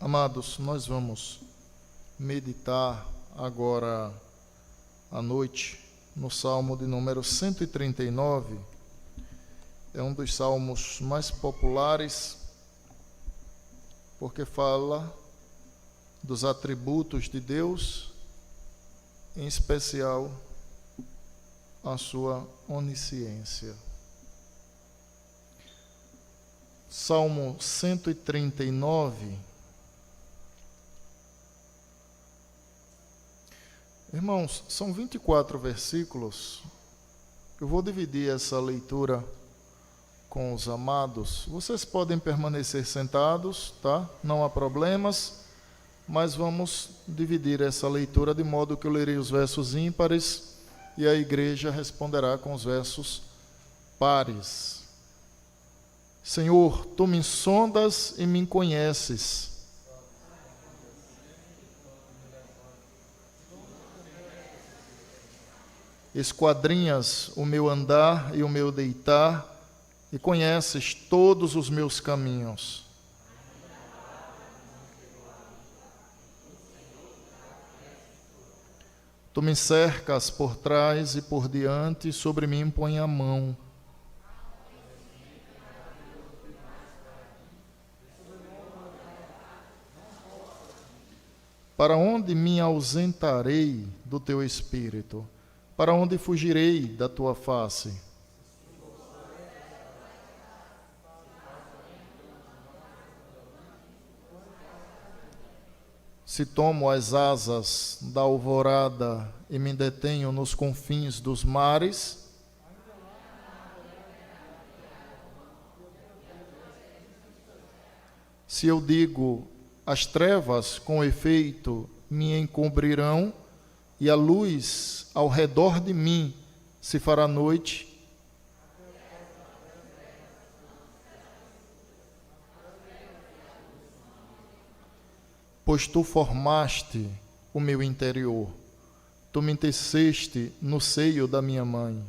Amados, nós vamos meditar agora à noite no Salmo de número 139. É um dos salmos mais populares, porque fala dos atributos de Deus, em especial a sua onisciência. Salmo 139. Irmãos, são 24 versículos. Eu vou dividir essa leitura com os amados. Vocês podem permanecer sentados, tá? Não há problemas, mas vamos dividir essa leitura de modo que eu lerei os versos ímpares e a igreja responderá com os versos pares. Senhor, tu me sondas e me conheces. Esquadrinhas o meu andar e o meu deitar, e conheces todos os meus caminhos. Tu me cercas por trás e por diante, sobre mim põe a mão. Para onde me ausentarei do teu espírito? Para onde fugirei da tua face? Se tomo as asas da alvorada e me detenho nos confins dos mares, se eu digo, as trevas com efeito me encobrirão, e a luz ao redor de mim se fará noite, pois tu formaste o meu interior, tu me teceste no seio da minha mãe.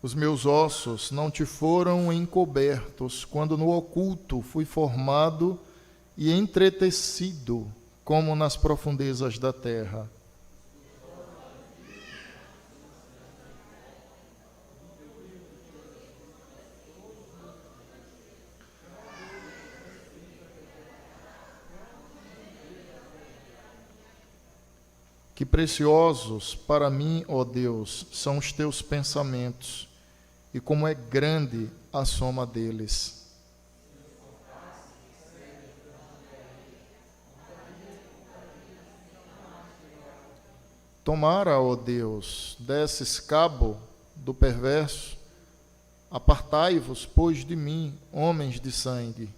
Os meus ossos não te foram encobertos, quando no oculto fui formado e entretecido, como nas profundezas da terra. Que preciosos para mim, ó Deus, são os teus pensamentos, e como é grande a soma deles. Tomara, ó Deus, desses cabo do perverso, apartai-vos, pois, de mim, homens de sangue.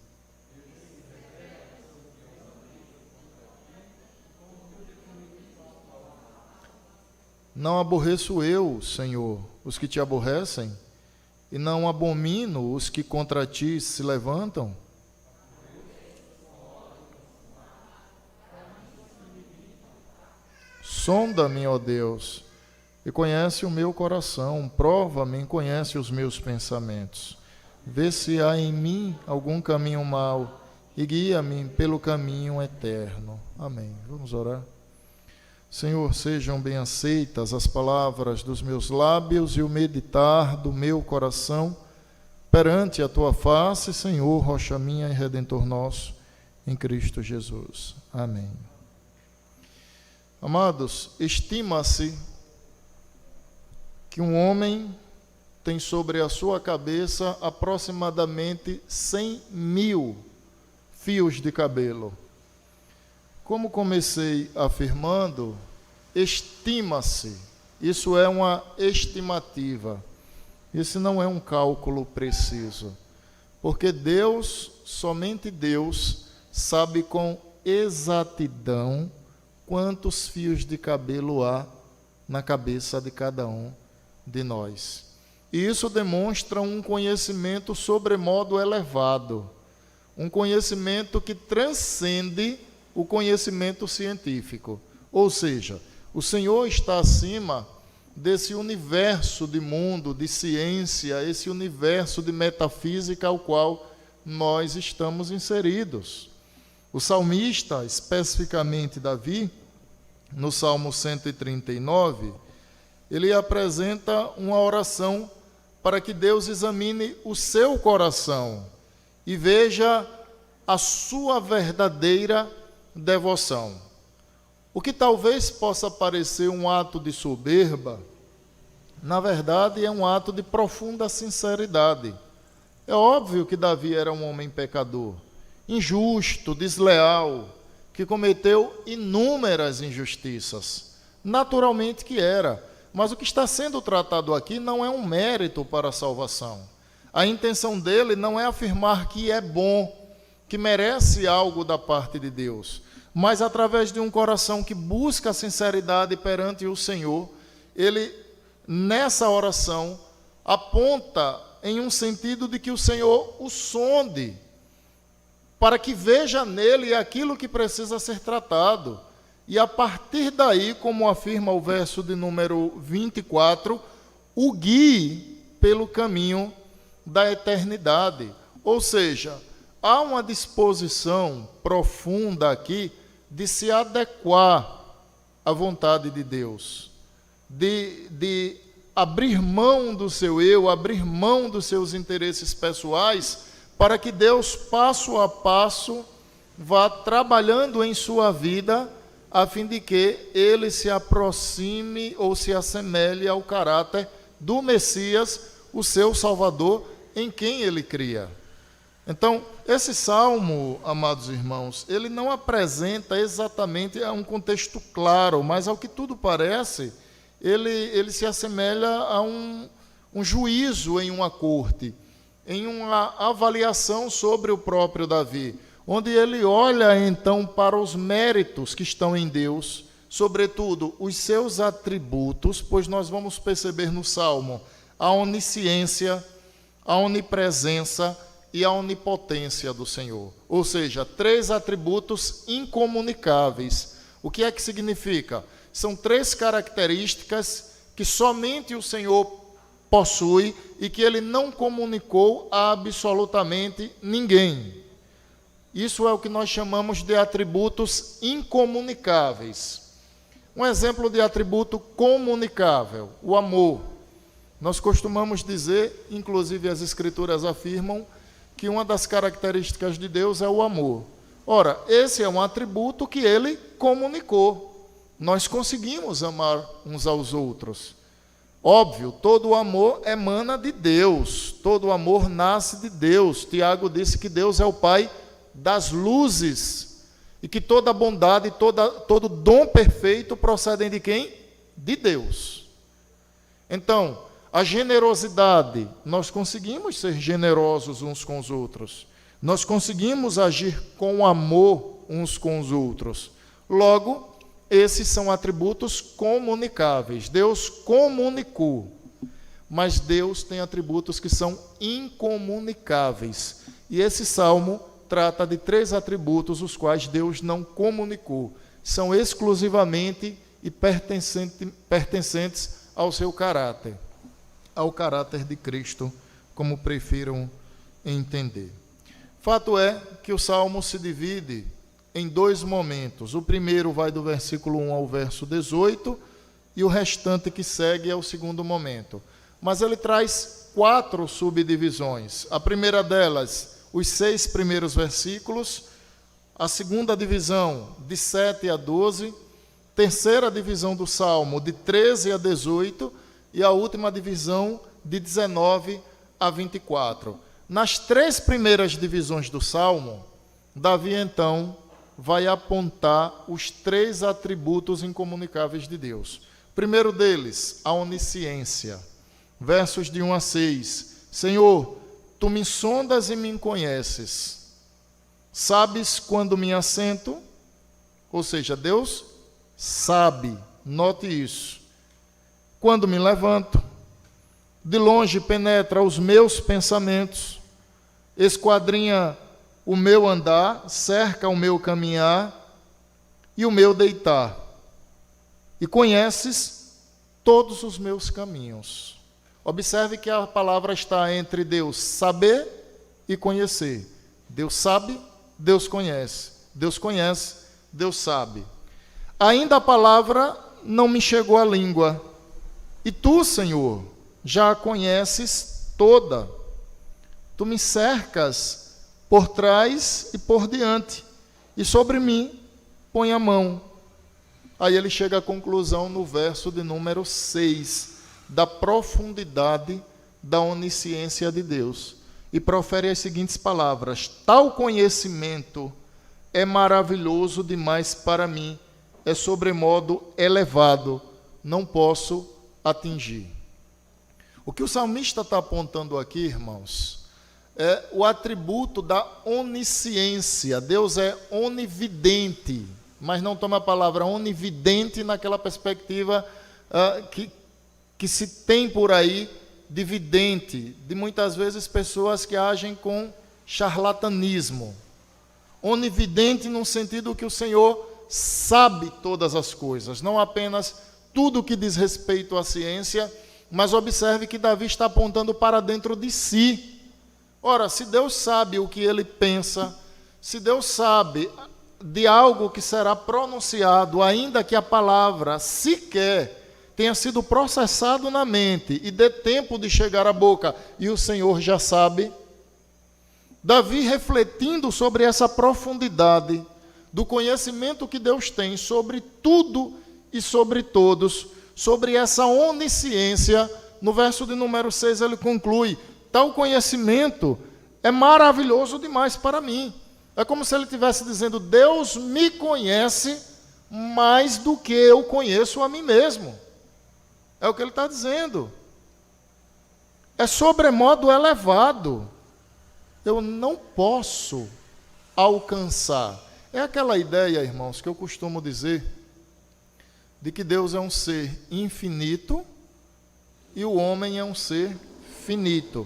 Não aborreço eu, Senhor, os que te aborrecem, e não abomino os que contra ti se levantam? Sonda-me, ó Deus, e conhece o meu coração, prova-me e conhece os meus pensamentos. Vê se há em mim algum caminho mau, e guia-me pelo caminho eterno. Amém. Vamos orar. Senhor, sejam bem aceitas as palavras dos meus lábios e o meditar do meu coração perante a tua face, Senhor, rocha minha e redentor nosso, em Cristo Jesus. Amém. Amados, estima-se que um homem tem sobre a sua cabeça aproximadamente 100.000 fios de cabelo. Como comecei afirmando, estima-se, isso é uma estimativa, isso não é um cálculo preciso, porque Deus, somente Deus, sabe com exatidão quantos fios de cabelo há na cabeça de cada um de nós. E isso demonstra um conhecimento sobremodo elevado, um conhecimento que transcende o conhecimento científico. Ou seja, O Senhor está acima desse universo de mundo, de ciência, esse universo de metafísica ao qual nós estamos inseridos. O salmista, especificamente Davi, no Salmo 139, ele apresenta uma oração para que Deus examine o seu coração e veja a sua verdadeira devoção. O que talvez possa parecer um ato de soberba, na verdade é um ato de profunda sinceridade. É óbvio que Davi era um homem pecador, injusto, desleal, que cometeu inúmeras injustiças. Naturalmente que era, mas o que está sendo tratado aqui não é um mérito para a salvação. A intenção dele não é afirmar que é bom, que merece algo da parte de Deus, mas através de um coração que busca a sinceridade perante o Senhor, ele, nessa oração, aponta em um sentido de que o Senhor o sonde, para que veja nele aquilo que precisa ser tratado. E a partir daí, como afirma o verso de número 24, o guie pelo caminho da eternidade. Ou seja, há uma disposição profunda aqui de se adequar à vontade de Deus, de abrir mão do seu eu, abrir mão dos seus interesses pessoais, para que Deus, passo a passo, vá trabalhando em sua vida, a fim de que ele se aproxime ou se assemelhe ao caráter do Messias, o seu Salvador, em quem ele cria. Então, esse salmo, amados irmãos, ele não apresenta exatamente um contexto claro, mas ao que tudo parece, ele se assemelha a um juízo em uma corte, em uma avaliação sobre o próprio Davi, onde ele olha então para os méritos que estão em Deus, sobretudo os seus atributos, pois nós vamos perceber no Salmo a onisciência, a onipresença e a onipotência do Senhor. Ou seja, 3 atributos incomunicáveis. O que é que significa? São 3 características que somente o Senhor possui e que ele não comunicou a absolutamente ninguém. Isso é o que nós chamamos de atributos incomunicáveis. Um exemplo de atributo comunicável, o amor. Nós costumamos dizer, inclusive as Escrituras afirmam, que uma das características de Deus é o amor. Ora, esse é um atributo que ele comunicou. Nós conseguimos amar uns aos outros. Óbvio, todo amor emana de Deus, todo amor nasce de Deus. Tiago disse que Deus é o Pai das luzes, e que toda bondade, todo dom perfeito procedem de quem? De Deus. Então, a generosidade, nós conseguimos ser generosos uns com os outros, nós conseguimos agir com amor uns com os outros. Logo, esses são atributos comunicáveis. Deus comunicou, mas Deus tem atributos que são incomunicáveis. E esse salmo trata de 3 atributos, os quais Deus não comunicou. São exclusivamente e pertencentes ao seu caráter, ao caráter de Cristo, como prefiram entender. Fato é que o Salmo se divide em 2 momentos. O primeiro vai do versículo 1 ao verso 18, e o restante que segue é o segundo momento. Mas ele traz 4 subdivisões. A primeira delas, os 6 primeiros versículos, a segunda divisão, de 7 a 12, terceira divisão do Salmo, de 13 a 18, e a última divisão, de 19 a 24. Nas 3 primeiras divisões do Salmo, Davi, então, vai apontar os 3 atributos incomunicáveis de Deus. O primeiro deles, a onisciência. Versos de 1 a 6. Senhor, tu me sondas e me conheces. Sabes quando me assento? Ou seja, Deus sabe, note isso. Quando me levanto, de longe penetra os meus pensamentos, esquadrinha o meu andar, cerca o meu caminhar e o meu deitar. e conheces todos os meus caminhos. Observe que a palavra está entre Deus saber e conhecer. Deus sabe, Deus conhece. Deus conhece, Deus sabe. Ainda a palavra não me chegou à língua. E tu, Senhor, já a conheces toda. Tu me cercas por trás e por diante. E sobre mim põe a mão. Aí ele chega à conclusão no verso de número 6, da profundidade da onisciência de Deus. E profere as seguintes palavras: tal conhecimento é maravilhoso demais para mim, é sobremodo elevado, não posso atingir. O que o salmista está apontando aqui, irmãos, é o atributo da onisciência. Deus é onividente, mas não toma a palavra onividente naquela perspectiva que se tem por aí de vidente, de muitas vezes pessoas que agem com charlatanismo. Onividente no sentido que o Senhor sabe todas as coisas, não apenas tudo que diz respeito à ciência, mas observe que Davi está apontando para dentro de si. Ora, se Deus sabe o que ele pensa, se Deus sabe de algo que será pronunciado, ainda que a palavra sequer tenha sido processado na mente e dê tempo de chegar à boca, e o Senhor já sabe, Davi, refletindo sobre essa profundidade do conhecimento que Deus tem sobre tudo e sobre todos, sobre essa onisciência, no verso de número 6 ele conclui: tal conhecimento é maravilhoso demais para mim. É como se ele estivesse dizendo: Deus me conhece mais do que eu conheço a mim mesmo. É o que ele está dizendo. É sobremodo elevado. Eu não posso alcançar. É aquela ideia, irmãos, que eu costumo dizer, de que Deus é um ser infinito e o homem é um ser finito.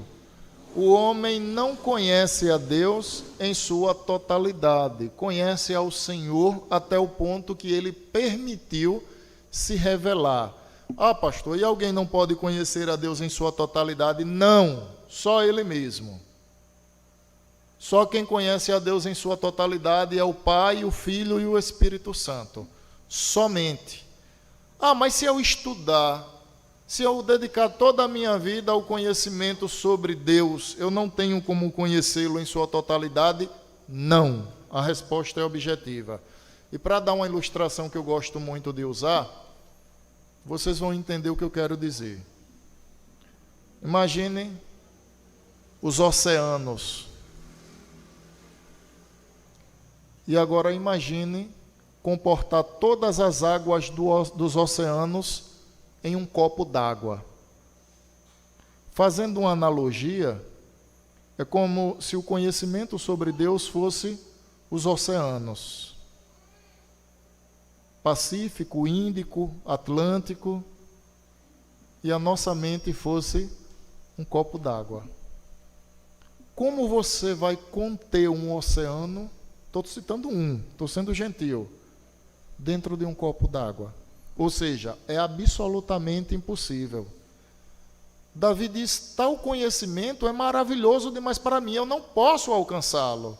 O homem não conhece a Deus em sua totalidade, conhece ao Senhor até o ponto que ele permitiu se revelar. Ah, pastor, e alguém não pode conhecer a Deus em sua totalidade? Não, só ele mesmo. Só quem conhece a Deus em sua totalidade é o Pai, o Filho e o Espírito Santo. Somente. Ah, mas se eu estudar, se eu dedicar toda a minha vida ao conhecimento sobre Deus, eu não tenho como conhecê-lo em sua totalidade? Não. A resposta é objetiva. E para dar uma ilustração que eu gosto muito de usar, vocês vão entender o que eu quero dizer. Imaginem os oceanos. E agora imagine comportar todas as águas dos oceanos em um copo d'água. Fazendo uma analogia, é como se o conhecimento sobre Deus fosse os oceanos. Pacífico, Índico, Atlântico, e a nossa mente fosse um copo d'água. Como você vai conter um oceano? Estou citando estou sendo gentil, dentro de um copo d'água. Ou seja, é absolutamente impossível. Davi diz: tal conhecimento é maravilhoso demais para mim, eu não posso alcançá-lo.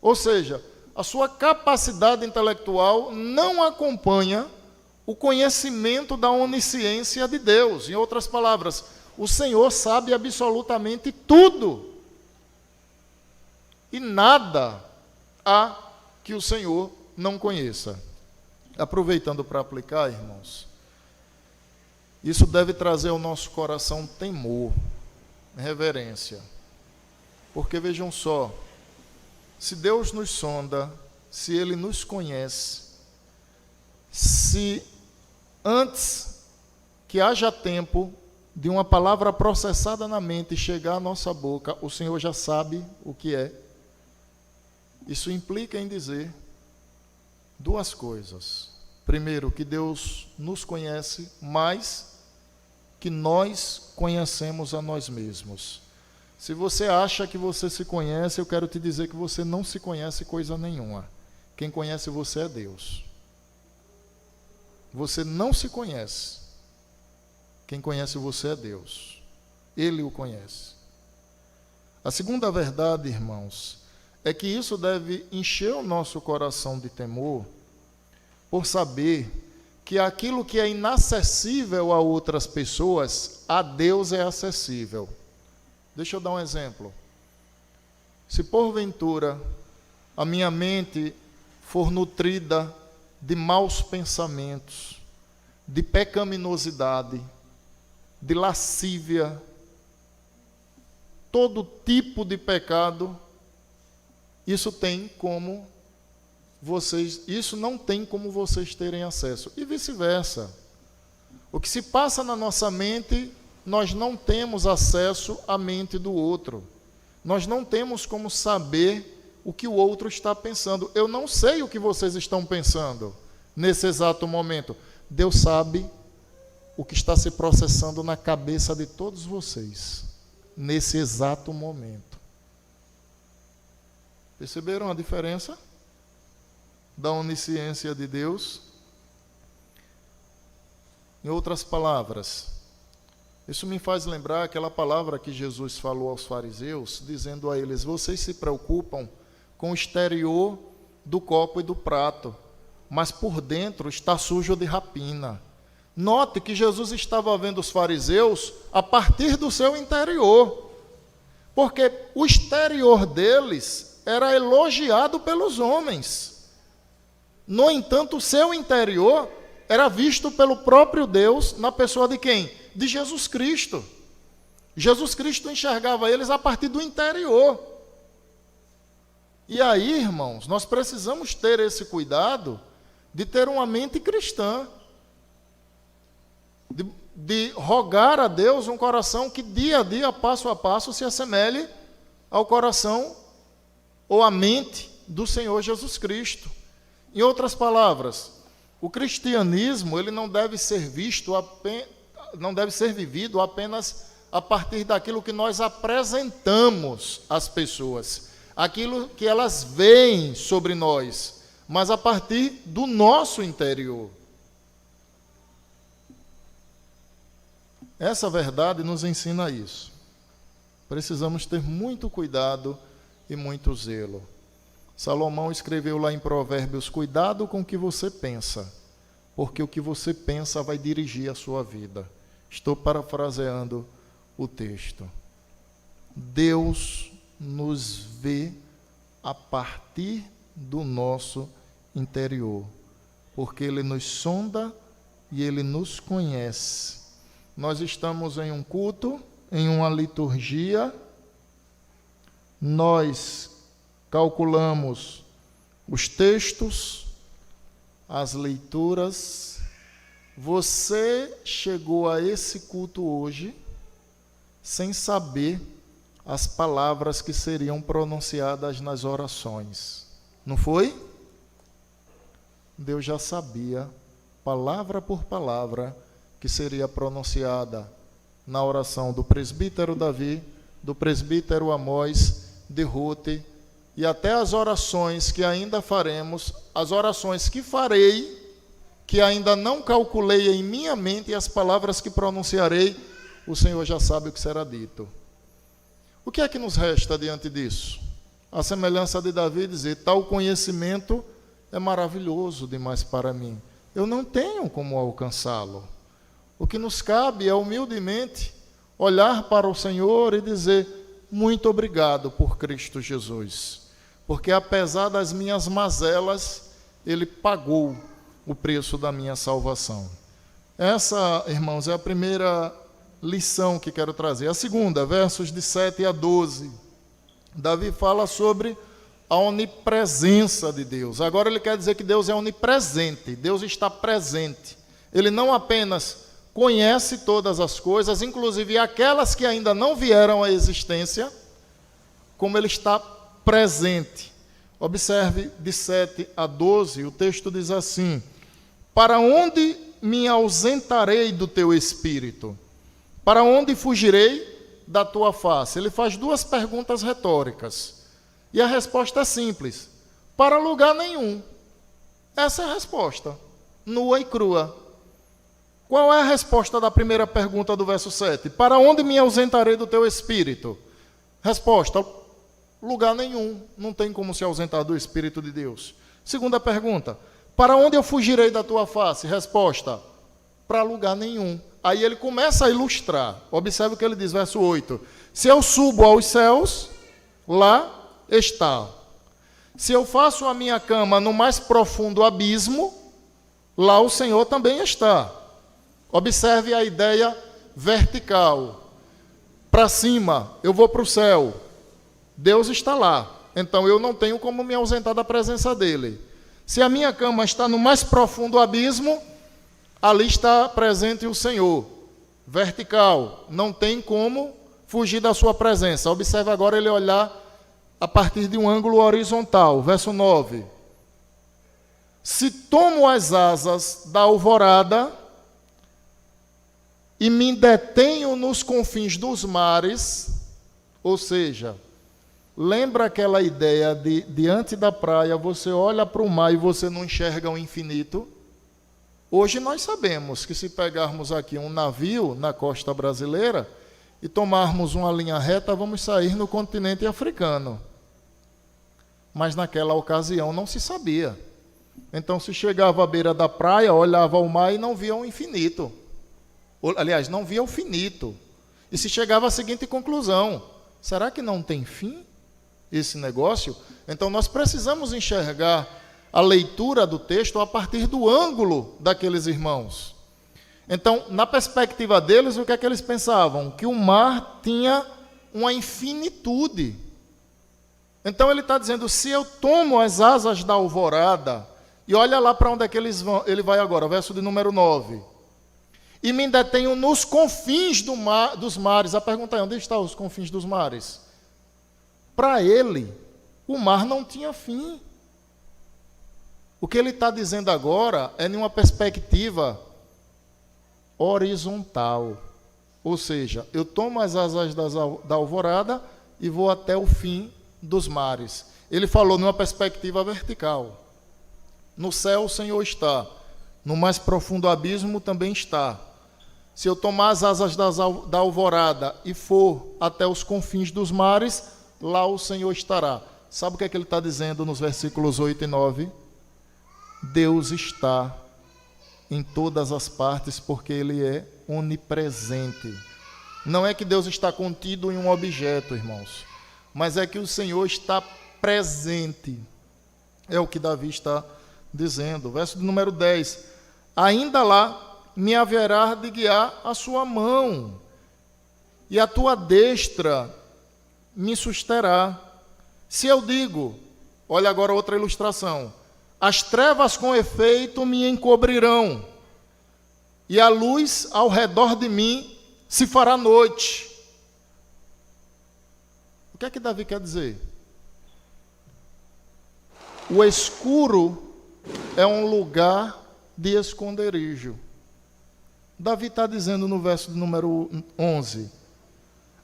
Ou seja, a sua capacidade intelectual não acompanha o conhecimento da onisciência de Deus. Em outras palavras, o Senhor sabe absolutamente tudo. E nada há que o Senhor não conheça. Aproveitando para aplicar, irmãos, isso deve trazer ao nosso coração temor, reverência. Porque vejam só, se Deus nos sonda, se Ele nos conhece, se antes que haja tempo de uma palavra processada na mente chegar à nossa boca, o Senhor já sabe o que é. Isso implica em dizer duas coisas. Primeiro, que Deus nos conhece mais que nós conhecemos a nós mesmos. Se você acha que você se conhece, eu quero te dizer que você não se conhece coisa nenhuma. Quem conhece você é Deus. você não se conhece. Quem conhece você é Deus. Ele o conhece. A segunda verdade, irmãos, é que isso deve encher o nosso coração de temor por saber que aquilo que é inacessível a outras pessoas, a Deus é acessível. Deixa eu dar um exemplo. Se porventura a minha mente for nutrida de maus pensamentos, de pecaminosidade, de lascívia, todo tipo de pecado, isso não tem como vocês terem acesso. E vice-versa. O que se passa na nossa mente, nós não temos acesso à mente do outro. Nós não temos como saber o que o outro está pensando. Eu não sei o que vocês estão pensando nesse exato momento. Deus sabe o que está se processando na cabeça de todos vocês, nesse exato momento. Perceberam a diferença da onisciência de Deus? Em outras palavras, isso me faz lembrar aquela palavra que Jesus falou aos fariseus, dizendo a eles: vocês se preocupam com o exterior do copo e do prato, mas por dentro está sujo de rapina. Note que Jesus estava vendo os fariseus a partir do seu interior, porque o exterior deles era elogiado pelos homens. No entanto, o seu interior era visto pelo próprio Deus na pessoa de quem? De Jesus Cristo. Jesus Cristo enxergava eles a partir do interior. E aí, irmãos, nós precisamos ter esse cuidado de ter uma mente cristã, de rogar a Deus um coração que dia a dia, passo a passo, se assemelhe ao coração ou à mente do Senhor Jesus Cristo. Em outras palavras, o cristianismo ele não deve ser vivido apenas a partir daquilo que nós apresentamos às pessoas, aquilo que elas veem sobre nós, mas a partir do nosso interior. Essa verdade nos ensina isso. Precisamos ter muito cuidado e muito zelo. Salomão escreveu lá em Provérbios: cuidado com o que você pensa, porque o que você pensa vai dirigir a sua vida. Estou parafraseando o texto. Deus nos vê a partir do nosso interior, porque Ele nos sonda e Ele nos conhece. Nós estamos em um culto, em uma liturgia, nós calculamos os textos, as leituras. Você chegou a esse culto hoje sem saber as palavras que seriam pronunciadas nas orações, não foi? Deus já sabia, palavra por palavra, que seria pronunciada na oração do presbítero Davi, do presbítero Amós, de Ruth, e até as orações que ainda faremos, as orações que farei, que ainda não calculei em minha mente, e as palavras que pronunciarei, o Senhor já sabe o que será dito. O que é que nos resta diante disso? A semelhança de Davi dizer: tal conhecimento é maravilhoso demais para mim, eu não tenho como alcançá-lo. O que nos cabe é humildemente olhar para o Senhor e dizer: muito obrigado por Cristo Jesus, porque apesar das minhas mazelas, Ele pagou o preço da minha salvação. Essa, irmãos, é a primeira lição que quero trazer. A segunda, versos de 7 a 12. Davi fala sobre a onipresença de Deus. Agora ele quer dizer que Deus é onipresente, Deus está presente. Ele não apenas conhece todas as coisas, inclusive aquelas que ainda não vieram à existência, como Ele está presente. Observe de 7 a 12, o texto diz assim: para onde me ausentarei do teu espírito? Para onde fugirei da tua face? Ele faz duas perguntas retóricas, e a resposta é simples: para lugar nenhum. Essa é a resposta, nua e crua. Qual é a resposta da primeira pergunta do verso 7? Para onde me ausentarei do teu espírito? Resposta: lugar nenhum. Não tem como se ausentar do Espírito de Deus. Segunda pergunta: para onde eu fugirei da tua face? Resposta: para lugar nenhum. Aí ele começa a ilustrar. Observe o que ele diz, verso 8. Se eu subo aos céus, lá está. Se eu faço a minha cama no mais profundo abismo, lá o Senhor também está. Observe a ideia vertical. Para cima, eu vou para o céu. Deus está lá. Então eu não tenho como me ausentar da presença dele. Se a minha cama está no mais profundo abismo, ali está presente o Senhor. Vertical, não tem como fugir da sua presença. Observe agora ele olhar a partir de um ângulo horizontal. Verso 9. Se tomo as asas da alvorada e me detenho nos confins dos mares, ou seja, lembra aquela ideia de diante da praia, você olha para o mar e você não enxerga o infinito? Hoje nós sabemos que se pegarmos aqui um navio na costa brasileira e tomarmos uma linha reta, vamos sair no continente africano. Mas naquela ocasião não se sabia. Então se chegava à beira da praia, olhava ao mar e não via o infinito. Aliás, não via o finito. E se chegava à seguinte conclusão: será que não tem fim esse negócio? Então nós precisamos enxergar a leitura do texto a partir do ângulo daqueles irmãos. Então, na perspectiva deles, o que é que eles pensavam? Que o mar tinha uma infinitude. Então ele está dizendo, se eu tomo as asas da alvorada, e olha lá para onde é que ele vai agora, verso de número 9. E me detenho nos confins dos mares. A pergunta é, onde estão os confins dos mares? Para ele, o mar não tinha fim. O que ele está dizendo agora é em uma perspectiva horizontal. Ou seja, eu tomo as asas da alvorada e vou até o fim dos mares. Ele falou numa perspectiva vertical. No céu o Senhor está. No mais profundo abismo também está. Se eu tomar as asas da alvorada e for até os confins dos mares, lá o Senhor estará. Sabe o que é que ele está dizendo nos versículos 8 e 9? Deus está em todas as partes porque Ele é onipresente. Não é que Deus está contido em um objeto, irmãos, mas é que o Senhor está presente. É o que Davi está dizendo. Verso de número 10. Ainda lá me haverá de guiar a sua mão, e a tua destra me susterá. Se eu digo, olha agora outra ilustração, as trevas com efeito me encobrirão, e a luz ao redor de mim se fará noite. O que é que Davi quer dizer? O escuro é um lugar de esconderijo. Davi está dizendo no verso de número 11,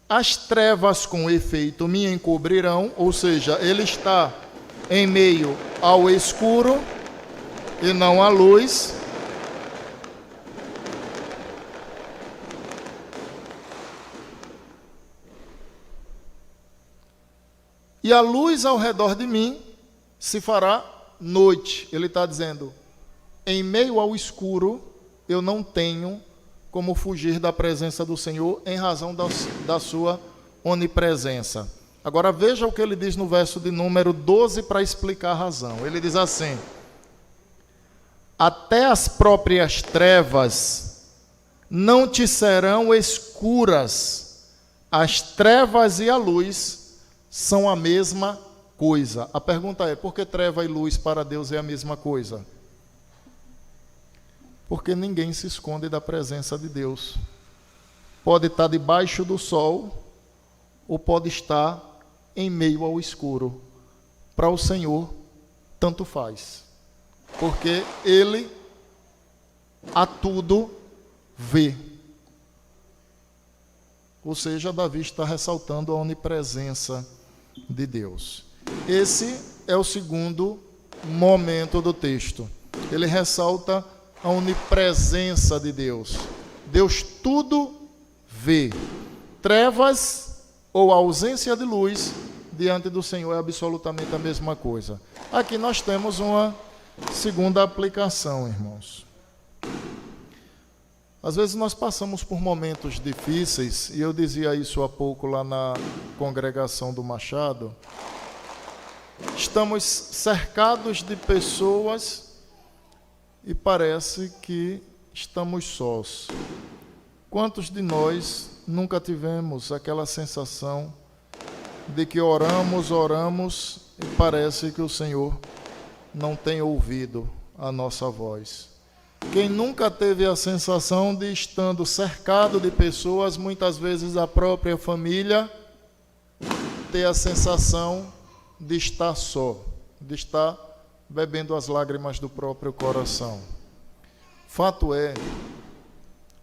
as trevas com efeito me encobrirão, ou seja, ele está em meio ao escuro e não à luz. E a luz ao redor de mim se fará noite. Ele está dizendo, em meio ao escuro, eu não tenho como fugir da presença do Senhor em razão da sua onipresença. Agora veja o que ele diz no verso de número 12 para explicar a razão. Ele diz assim, até as próprias trevas não te serão escuras, as trevas e a luz são a mesma coisa. A pergunta é, por que treva e luz para Deus é a mesma coisa? Porque ninguém se esconde da presença de Deus. Pode estar debaixo do sol, ou pode estar em meio ao escuro. Para o Senhor, tanto faz. Porque Ele a tudo vê. Ou seja, Davi está ressaltando a onipresença de Deus. Esse é o segundo momento do texto. Ele ressalta a onipresença de Deus. Deus tudo vê. Trevas ou ausência de luz diante do Senhor é absolutamente a mesma coisa. Aqui nós temos uma segunda aplicação, irmãos. Às vezes nós passamos por momentos difíceis, e eu dizia isso há pouco lá na congregação do Machado. Estamos cercados de pessoas e parece que estamos sós. Quantos de nós nunca tivemos aquela sensação de que oramos e parece que o Senhor não tem ouvido a nossa voz? Quem nunca teve a sensação de, estando cercado de pessoas, muitas vezes a própria família, ter a sensação de estar só, de estar bebendo as lágrimas do próprio coração? Fato é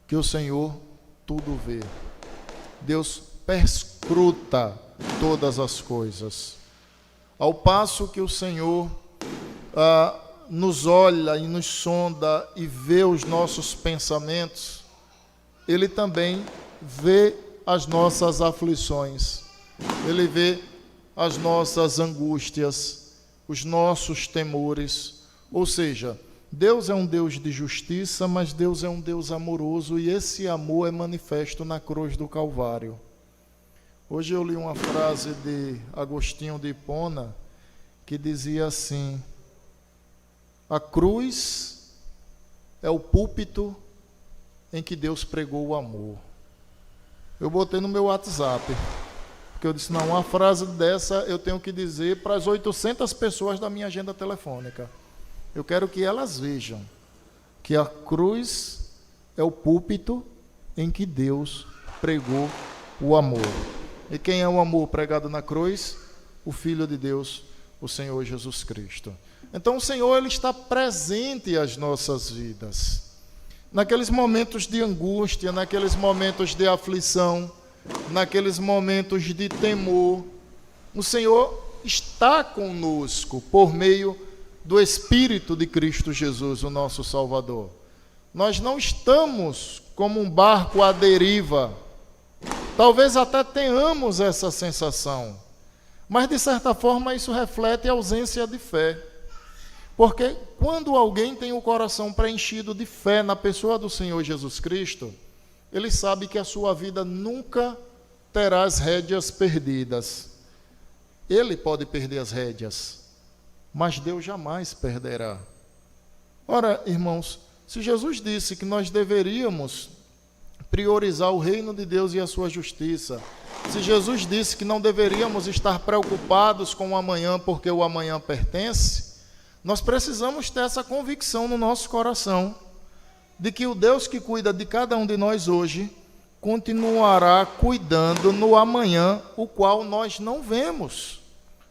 que o Senhor tudo vê. Deus perscruta todas as coisas. Ao passo que o Senhor nos olha e nos sonda e vê os nossos pensamentos, Ele também vê as nossas aflições, Ele vê as nossas angústias, os nossos temores. Ou seja, Deus é um Deus de justiça, mas Deus é um Deus amoroso, e esse amor é manifesto na cruz do Calvário. Hoje eu li uma frase de Agostinho de Hipona, que dizia assim: a cruz é o púlpito em que Deus pregou o amor. Eu botei no meu WhatsApp, porque eu disse, não, uma frase dessa eu tenho que dizer para as 800 pessoas da minha agenda telefônica. Eu quero que elas vejam que a cruz é o púlpito em que Deus pregou o amor. E quem é o amor pregado na cruz? O Filho de Deus, o Senhor Jesus Cristo. Então o Senhor, Ele está presente às nossas vidas. Naqueles momentos de angústia, naqueles momentos de aflição, naqueles momentos de temor, o Senhor está conosco por meio do Espírito de Cristo Jesus, o nosso Salvador. Nós não estamos como um barco à deriva. Talvez até tenhamos essa sensação, mas de certa forma isso reflete a ausência de fé. Porque quando alguém tem o coração preenchido de fé na pessoa do Senhor Jesus Cristo, ele sabe que a sua vida nunca terá as rédeas perdidas. Ele pode perder as rédeas, mas Deus jamais perderá. Ora, irmãos, se Jesus disse que nós deveríamos priorizar o reino de Deus e a sua justiça, se Jesus disse que não deveríamos estar preocupados com o amanhã, porque o amanhã pertence, nós precisamos ter essa convicção no nosso coração, de que o Deus que cuida de cada um de nós hoje, continuará cuidando no amanhã, o qual nós não vemos.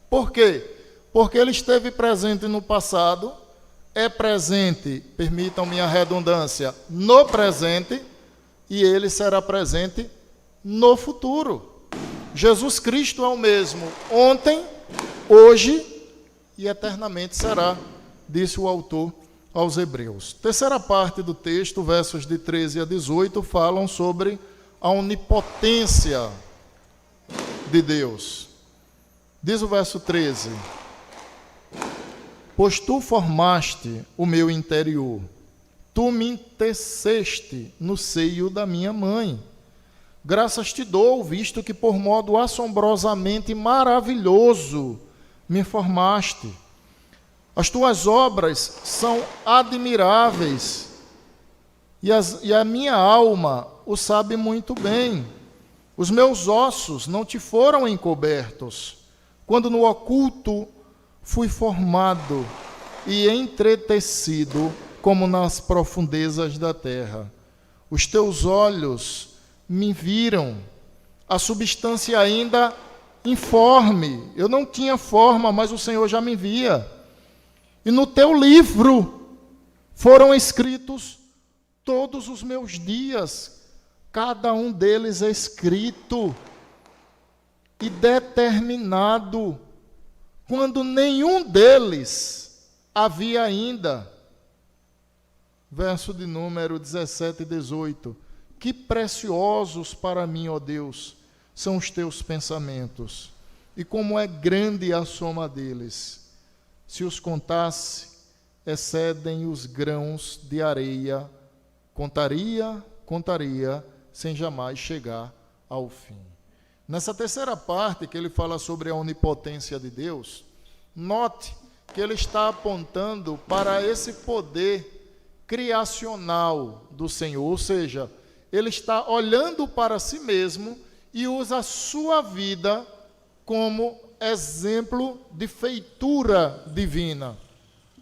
Por quê? Porque Ele esteve presente no passado, é presente, permitam-me a redundância, no presente, e Ele será presente no futuro. Jesus Cristo é o mesmo ontem, hoje e eternamente será, disse o autor aos Hebreus. Terceira parte do texto, versos de 13 a 18, falam sobre a onipotência de Deus. Diz o verso 13: pois tu formaste o meu interior, tu me teceste no seio da minha mãe. Graças te dou, visto que por modo assombrosamente maravilhoso me formaste. As tuas obras são admiráveis, e a minha alma o sabe muito bem. Os meus ossos não te foram encobertos, quando no oculto fui formado e entretecido como nas profundezas da terra. Os teus olhos me viram, a substância ainda informe. Eu não tinha forma, mas o Senhor já me via. E no teu livro foram escritos todos os meus dias, cada um deles escrito e determinado, quando nenhum deles havia ainda. verso de número 17 e 18. Que preciosos para mim, ó Deus, são os teus pensamentos, e como é grande a soma deles. Se os contasse, excedem os grãos de areia. Contaria, sem jamais chegar ao fim. Nessa terceira parte, que ele fala sobre a onipotência de Deus, note que ele está apontando para esse poder criacional do Senhor, ou seja, ele está olhando para si mesmo e usa a sua vida como exemplo de feitura divina.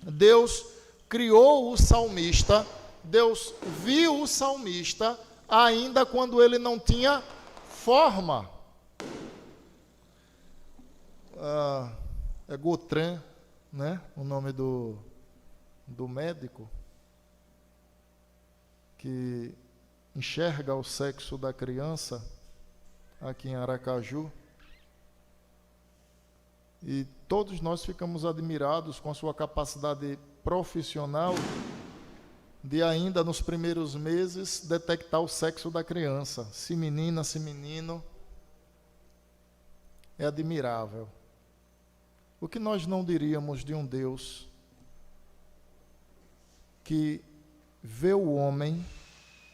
Deus criou o salmista, Deus viu o salmista ainda quando ele não tinha forma. É Gautran, né? O nome do médico que enxerga o sexo da criança aqui em Aracaju. E todos nós ficamos admirados com a sua capacidade profissional de ainda nos primeiros meses detectar o sexo da criança, se menina, se menino. É admirável. O que nós não diríamos de um Deus que vê o homem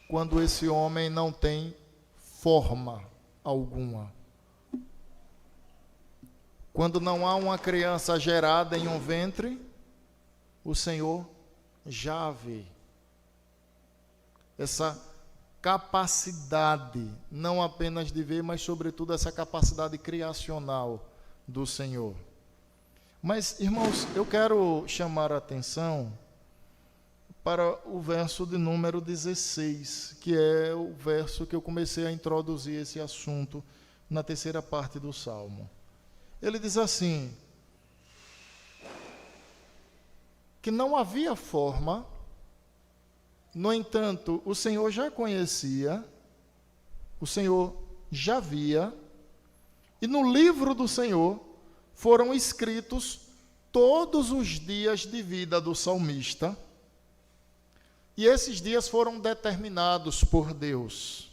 quando esse homem não tem forma alguma? Quando não há uma criança gerada em um ventre, o Senhor já vê. Essa capacidade, não apenas de ver, mas sobretudo essa capacidade criacional do Senhor. Mas, irmãos, eu quero chamar a atenção para o verso de número 16, que é o verso que eu comecei a introduzir esse assunto na terceira parte do Salmo. Ele diz assim, que não havia forma, no entanto, o Senhor já conhecia, o Senhor já via, e no livro do Senhor foram escritos todos os dias de vida do salmista, e esses dias foram determinados por Deus,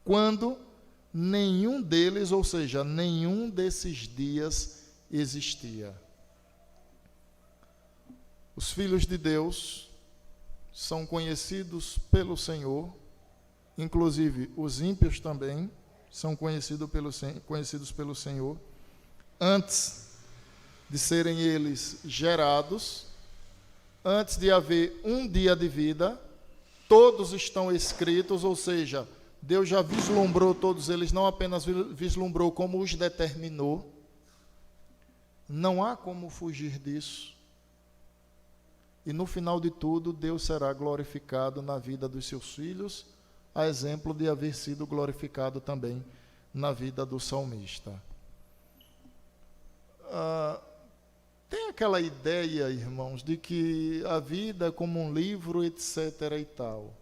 quando nenhum deles, ou seja, nenhum desses dias existia. Os filhos de Deus são conhecidos pelo Senhor, inclusive os ímpios também são conhecidos pelo Senhor, antes de serem eles gerados, antes de haver um dia de vida, todos estão escritos, ou seja, Deus já vislumbrou todos eles, não apenas vislumbrou, como os determinou. Não há como fugir disso. E no final de tudo, Deus será glorificado na vida dos seus filhos, a exemplo de haver sido glorificado também na vida do salmista. Tem aquela ideia, irmãos, de que a vida é como um livro, etc. e tal.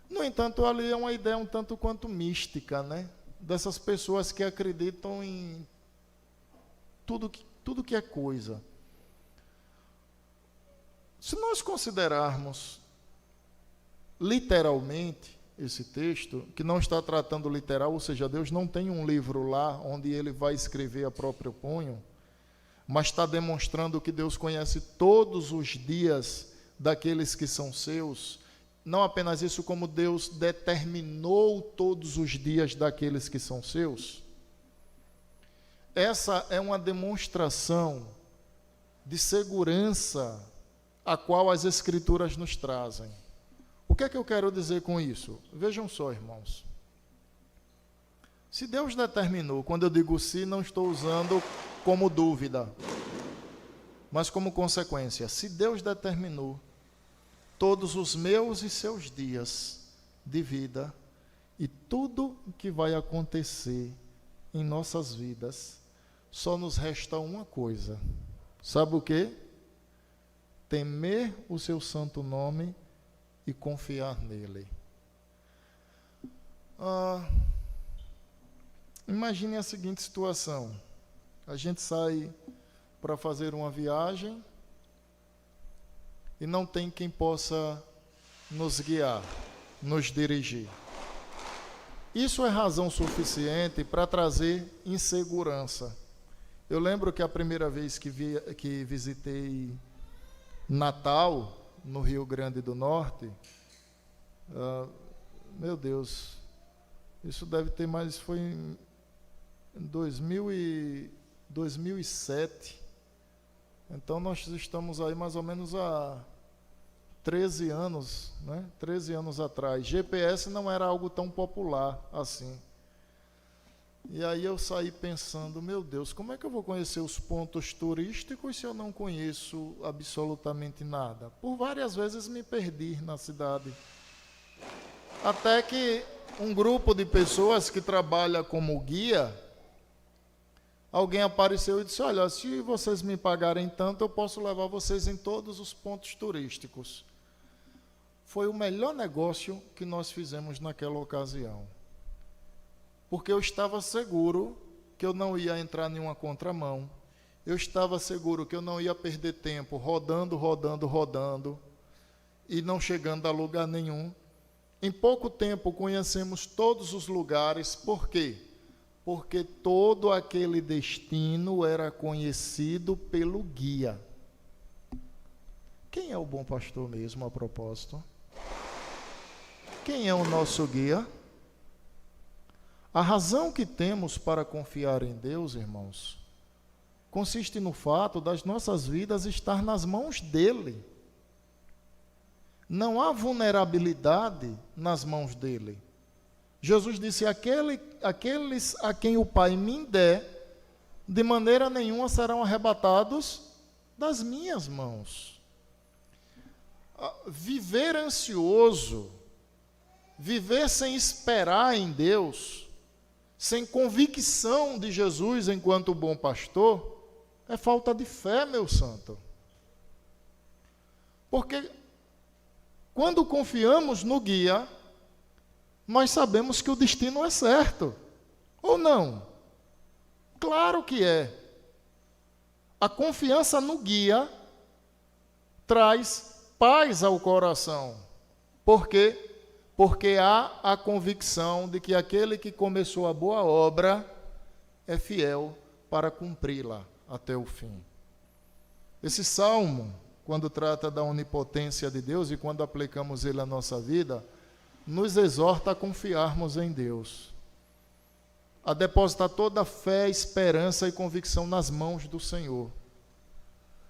No entanto, ali é uma ideia um tanto quanto mística, né? Dessas pessoas que acreditam em tudo que é coisa. Se nós considerarmos literalmente esse texto, que não está tratando literal, ou seja, Deus não tem um livro lá onde ele vai escrever a próprio punho, mas está demonstrando que Deus conhece todos os dias daqueles que são seus. Não apenas isso, como Deus determinou todos os dias daqueles que são seus. Essa é uma demonstração de segurança a qual as Escrituras nos trazem. O que é que eu quero dizer com isso? Vejam só, irmãos. Se Deus determinou, quando eu digo se, não estou usando como dúvida, mas como consequência. Se Deus determinou todos os meus e seus dias de vida e tudo que vai acontecer em nossas vidas, só nos resta uma coisa. Sabe o quê? Temer o seu santo nome e confiar nele. Imagine a seguinte situação. A gente sai para fazer uma viagem e não tem quem possa nos guiar, nos dirigir. Isso é razão suficiente para trazer insegurança. Eu lembro que a primeira vez que visitei Natal, no Rio Grande do Norte, meu Deus, isso deve ter mais, foi em 2007. Então nós estamos aí mais ou menos há 13 anos, né? 13 anos atrás. GPS não era algo tão popular assim. E aí eu saí pensando, meu Deus, como é que eu vou conhecer os pontos turísticos se eu não conheço absolutamente nada? Por várias vezes me perdi na cidade. Até que um grupo de pessoas que trabalha como guia, alguém apareceu e disse, olha, se vocês me pagarem tanto, eu posso levar vocês em todos os pontos turísticos. Foi o melhor negócio que nós fizemos naquela ocasião. Porque eu estava seguro que eu não ia entrar em uma contramão. Eu estava seguro que eu não ia perder tempo rodando e não chegando a lugar nenhum. Em pouco tempo conhecemos todos os lugares. Por quê? Porque todo aquele destino era conhecido pelo guia. Quem é o bom pastor mesmo, a propósito? Quem é o nosso guia? A razão que temos para confiar em Deus, irmãos, consiste no fato das nossas vidas estar nas mãos dele. Não há vulnerabilidade nas mãos dele. Jesus disse, aqueles a quem o Pai me der, de maneira nenhuma serão arrebatados das minhas mãos. Viver ansioso, viver sem esperar em Deus, sem convicção de Jesus enquanto bom pastor, é falta de fé, meu santo. Porque quando confiamos no guia, nós sabemos que o destino é certo. Ou não? Claro que é. A confiança no guia traz paz ao coração. Por quê? Porque há a convicção de que aquele que começou a boa obra é fiel para cumpri-la até o fim. Esse salmo, quando trata da onipotência de Deus e quando aplicamos ele à nossa vida, nos exorta a confiarmos em Deus, a depositar toda a fé, esperança e convicção nas mãos do Senhor,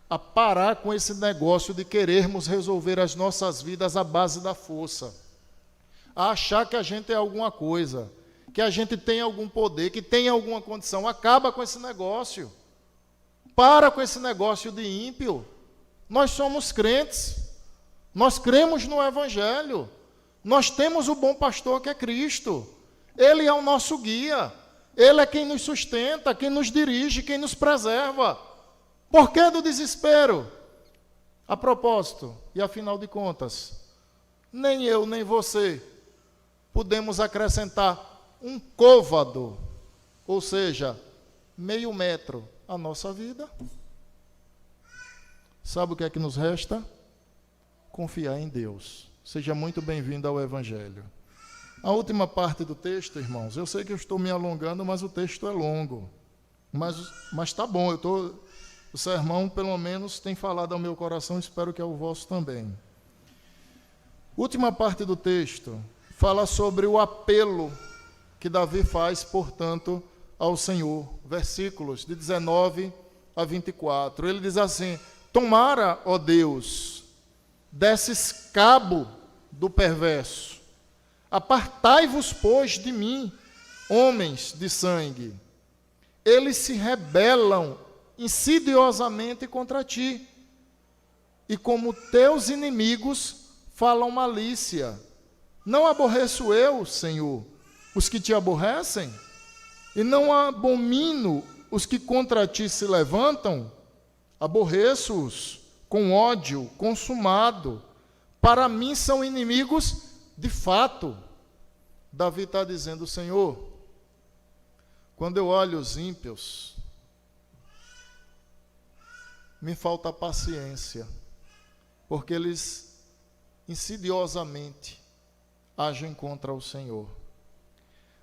a parar com esse negócio de querermos resolver as nossas vidas à base da força, a achar que a gente é alguma coisa, que a gente tem algum poder, que tem alguma condição. Acaba com esse negócio. Para com esse negócio de ímpio. Nós somos crentes. Nós cremos no Evangelho. Nós temos o bom pastor que é Cristo. Ele é o nosso guia. Ele é quem nos sustenta, quem nos dirige, quem nos preserva. Por que do desespero? A propósito, e afinal de contas, nem eu, nem você podemos acrescentar um côvado, ou seja, meio metro, à nossa vida. Sabe o que é que nos resta? Confiar em Deus. Seja muito bem-vindo ao Evangelho. A última parte do texto, irmãos, eu sei que eu estou me alongando, mas o texto é longo. Mas tá bom, o sermão, pelo menos, tem falado ao meu coração, espero que ao vosso também. Última parte do texto fala sobre o apelo que Davi faz, portanto, ao Senhor. Versículos de 19 a 24. Ele diz assim: tomara, ó Deus, desses cabo do perverso. Apartai-vos, pois, de mim, homens de sangue. Eles se rebelam insidiosamente contra ti, e como teus inimigos falam malícia. Não aborreço eu, Senhor, os que te aborrecem? E não abomino os que contra ti se levantam? Aborreço-os com ódio consumado. Para mim são inimigos de fato. Davi está dizendo: Senhor, quando eu olho os ímpios, me falta paciência, porque eles insidiosamente agem contra o Senhor.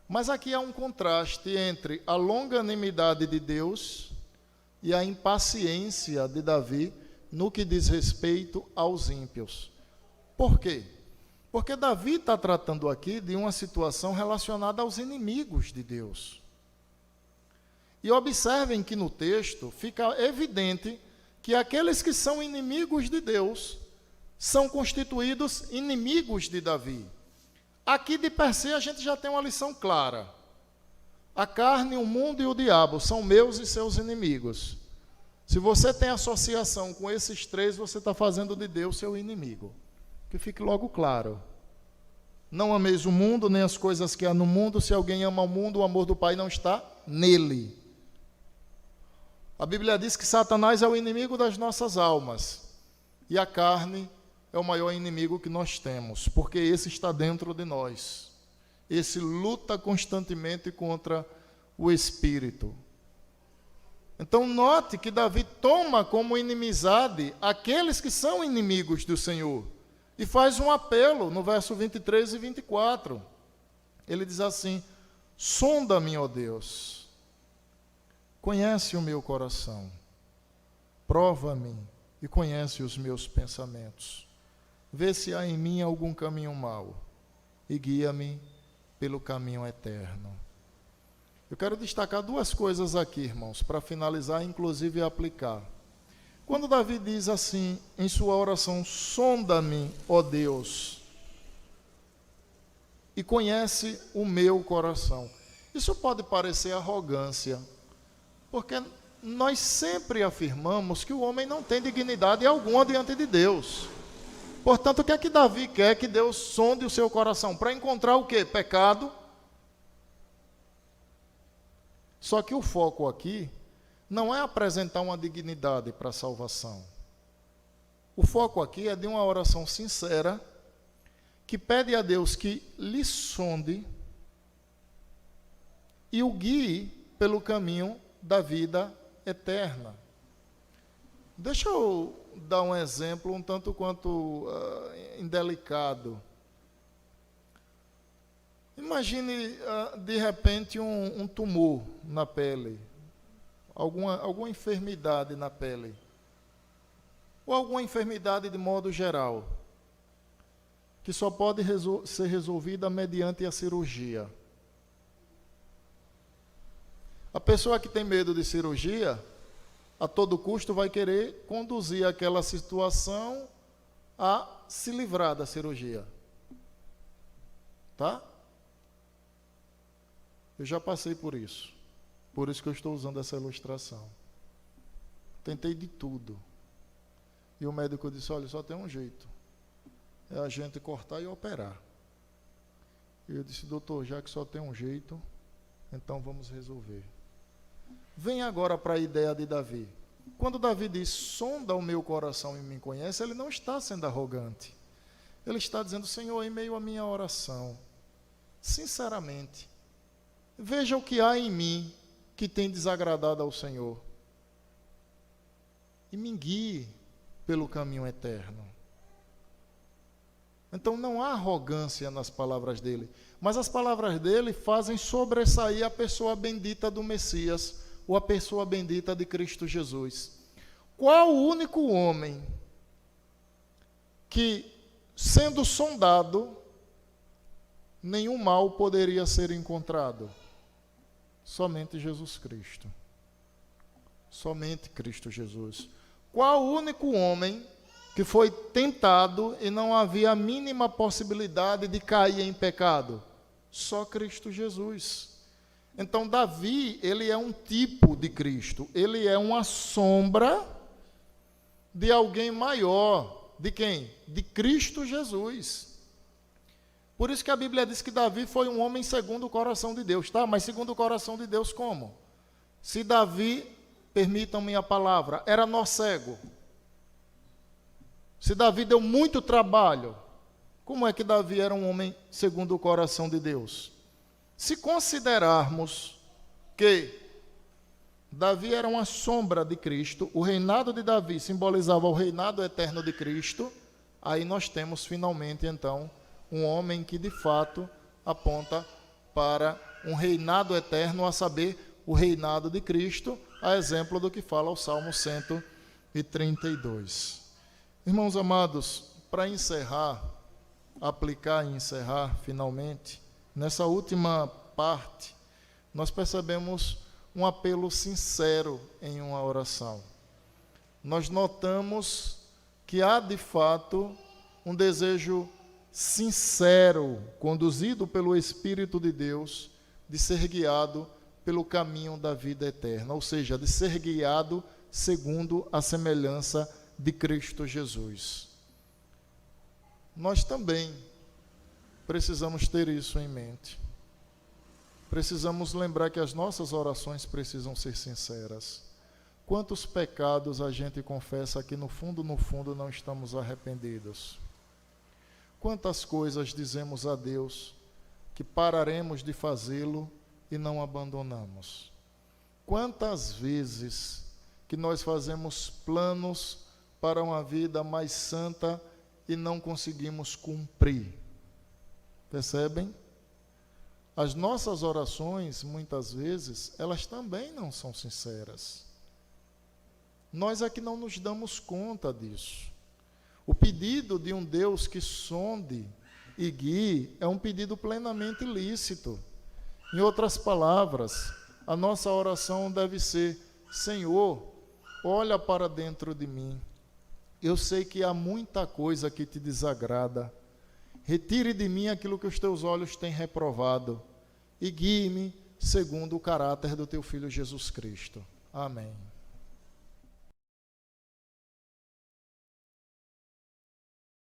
Mas aqui há um contraste entre a longanimidade de Deus e a impaciência de Davi no que diz respeito aos ímpios. Por quê? Porque Davi está tratando aqui de uma situação relacionada aos inimigos de Deus. E observem que no texto fica evidente que aqueles que são inimigos de Deus são constituídos inimigos de Davi. Aqui de per se a gente já tem uma lição clara. A carne, o mundo e o diabo são meus e seus inimigos. Se você tem associação com esses três, você está fazendo de Deus seu inimigo. Que fique logo claro. Não ameis o mundo, nem as coisas que há no mundo. Se alguém ama o mundo, o amor do Pai não está nele. A Bíblia diz que Satanás é o inimigo das nossas almas. E a carne é o maior inimigo que nós temos, porque esse está dentro de nós. Esse luta constantemente contra o espírito. Então note que Davi toma como inimizade aqueles que são inimigos do Senhor. E faz um apelo no verso 23 e 24. Ele diz assim: sonda-me, ó Deus, conhece o meu coração, prova-me e conhece os meus pensamentos. Vê se há em mim algum caminho mau e guia-me pelo caminho eterno. Eu quero destacar duas coisas aqui, irmãos, para finalizar, inclusive aplicar. Quando Davi diz assim, em sua oração, sonda-me, ó Deus, e conhece o meu coração. Isso pode parecer arrogância, porque nós sempre afirmamos que o homem não tem dignidade alguma diante de Deus. Portanto, o que é que Davi quer? Que Deus sonde o seu coração. Para encontrar o quê? Pecado. Só que o foco aqui não é apresentar uma dignidade para a salvação. O foco aqui é de uma oração sincera, que pede a Deus que lhe sonde e o guie pelo caminho da vida eterna. Deixa eu dar um exemplo um tanto quanto indelicado. Imagine, de repente, um tumor na pele, alguma enfermidade na pele, ou alguma enfermidade de modo geral, que só pode ser resolvida mediante a cirurgia. A pessoa que tem medo de cirurgia, a todo custo vai querer conduzir aquela situação a se livrar da cirurgia. Tá? Eu já passei por isso que eu estou usando essa ilustração. Tentei de tudo. E o médico disse, olha, só tem um jeito. É a gente cortar e operar. E eu disse, doutor, já que só tem um jeito, então vamos resolver. Vem agora para a ideia de Davi. Quando Davi diz, sonda o meu coração e me conhece, ele não está sendo arrogante. Ele está dizendo, Senhor, em meio à minha oração, sinceramente, veja o que há em mim que tem desagradado ao Senhor. E me guie pelo caminho eterno. Então não há arrogância nas palavras dele, mas as palavras dele fazem sobressair a pessoa bendita do Messias, ou a pessoa bendita de Cristo Jesus. Qual o único homem que, sendo sondado, nenhum mal poderia ser encontrado? Somente Jesus Cristo. Somente Cristo Jesus. Qual o único homem que foi tentado e não havia a mínima possibilidade de cair em pecado? Só Cristo Jesus. Então, Davi, ele é um tipo de Cristo. Ele é uma sombra de alguém maior. De quem? De Cristo Jesus. Por isso que a Bíblia diz que Davi foi um homem segundo o coração de Deus, tá? Mas segundo o coração de Deus como? Se Davi, permitam-me a palavra, era nó cego. Se Davi deu muito trabalho, como é que Davi era um homem segundo o coração de Deus? Se considerarmos que Davi era uma sombra de Cristo, o reinado de Davi simbolizava o reinado eterno de Cristo. Aí nós temos finalmente então um homem que de fato aponta para um reinado eterno, a saber, o reinado de Cristo, a exemplo do que fala o Salmo 132. Irmãos amados, para encerrar, aplicar e encerrar finalmente, nessa última parte, nós percebemos um apelo sincero em uma oração. Nós notamos que há de fato um desejo sincero, conduzido pelo Espírito de Deus, de ser guiado pelo caminho da vida eterna, ou seja, de ser guiado segundo a semelhança de Cristo Jesus. Nós também precisamos ter isso em mente. Precisamos lembrar que as nossas orações precisam ser sinceras. Quantos pecados a gente confessa que no fundo não estamos arrependidos? Quantas coisas dizemos a Deus que pararemos de fazê-lo e não abandonamos? Quantas vezes que nós fazemos planos para uma vida mais santa e não conseguimos cumprir? Percebem? As nossas orações, muitas vezes, elas também não são sinceras. Nós é que não nos damos conta disso. O pedido de um Deus que sonde e guie é um pedido plenamente lícito. Em outras palavras, a nossa oração deve ser: Senhor, olha para dentro de mim. Eu sei que há muita coisa que te desagrada. Retire de mim aquilo que os teus olhos têm reprovado e guie-me segundo o caráter do teu Filho Jesus Cristo. Amém.